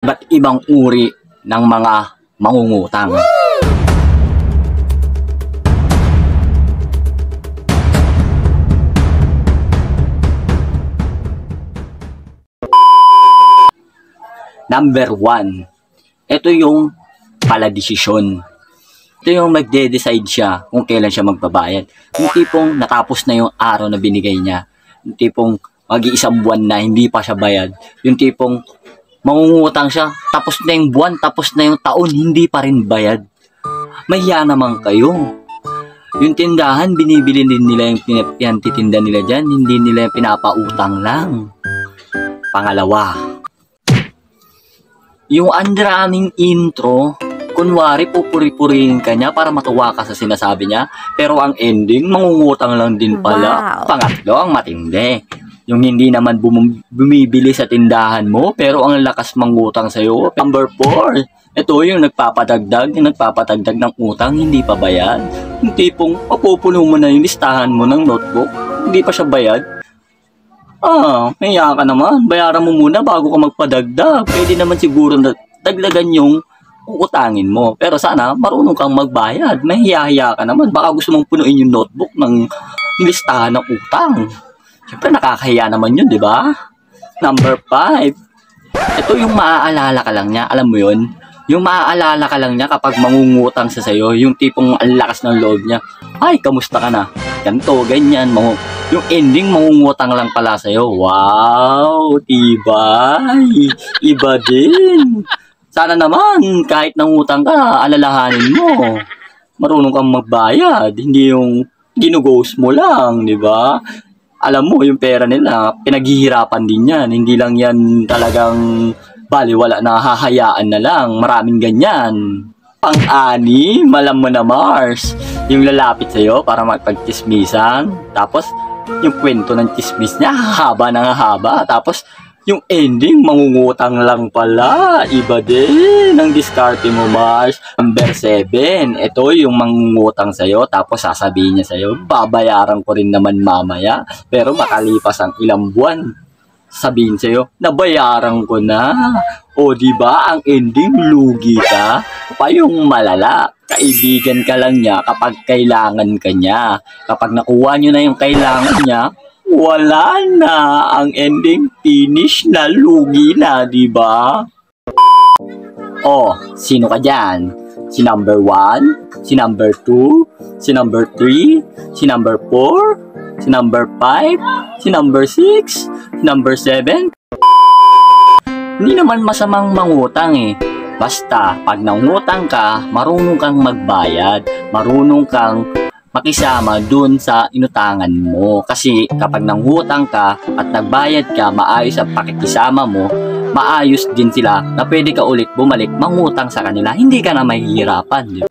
Iba't ibang uri ng mga mangungutang. Number 1, ito yung paladesisyon. Ito yung magde-decide siya kung kailan siya magbabayad. Yung tipong natapos na yung araw na binigay niya. Yung tipong mag-iisang buwan na hindi pa siya bayad. Yung tipong mangungutang siya, tapos na yung buwan, tapos na yung taon, hindi pa rin bayad. Mahiya naman kayo. Yung tindahan, binibili din nila yung pinatitinda nila dyan, hindi nila yung pinapautang lang. Pangalawa, yung andraming intro, kunwari pupuri-purihin ka niya para matuwa ka sa sinasabi niya, pero ang ending, mangungutang lang din pala. Wow. Pangatlo, ang matindi. Yung hindi naman bumibili sa tindahan mo, pero ang lakas mangutang sa'yo. Number 4, ito yung nagpapadagdag ng utang, hindi pa bayad. Yung tipong, papupuno mo na yung listahan mo ng notebook, hindi pa siya bayad. Kaya ka naman, bayaran mo muna bago ka magpadagdag. Pwede naman siguro na dagdagan yung uutangin mo. Pero sana, marunong kang magbayad. Mahiya-hiya ka naman, baka gusto mong punuin yung notebook ng listahan ng utang. Siyempre, nakakahiya naman yun, di ba? Number 5. Ito yung maaalala ka lang niya. Alam mo yun? Yung maaalala ka lang niya kapag mangungutang sa sayo. Yung tipong ang lakas ng loob niya. Ay, kamusta ka na? Ganito, ganyan. Yung ending, mangungutang lang pala sa'yo. Wow! Tibay! Iba din. Sana naman, kahit nangutang ka, alalahanin mo. Marunong kang magbayad. Hindi yung ginughost mo lang, di ba? Alam mo, yung pera nila, pinaghihirapan din yan. Hindi lang yan talagang baliwala na hahayaan na lang. Maraming ganyan. Pang-ani, malam mo na Mars. Yung lalapit sa'yo para magpagtismisan. Tapos, yung kwento ng tismis niya, haba na haba. Tapos, yung ending, mangungutang lang pala. Iba din ang diskarte mo, Mars. Number 7, ito yung mangungutang sa'yo. Tapos sasabihin niya sa'yo, babayaran ko rin naman mamaya. Pero makalipas ang ilang buwan, sabihin sa'yo, nabayaran ko na. O diba, ang ending, lugi ka. Pa yung malala, kaibigan ka lang niya kapag kailangan ka niya. Kapag nakuha niyo na yung kailangan niya, wala na. Ang ending, finish na, lugi na, diba? Sino ka dyan? Si number 1? Si number 2? Si number 3? Si number 4? Si number 5? Si number 6? Si number 7? Hindi naman masamang mangutang eh. Basta, pag nangutang ka, marunong kang magbayad. Marunong kang makisama dun sa inutangan mo. Kasi kapag nangutang ka at nagbayad ka, maayos ang pakikisama mo, maayos din sila na pwede ka ulit bumalik mangutang sa kanila. Hindi ka na mahihirapan.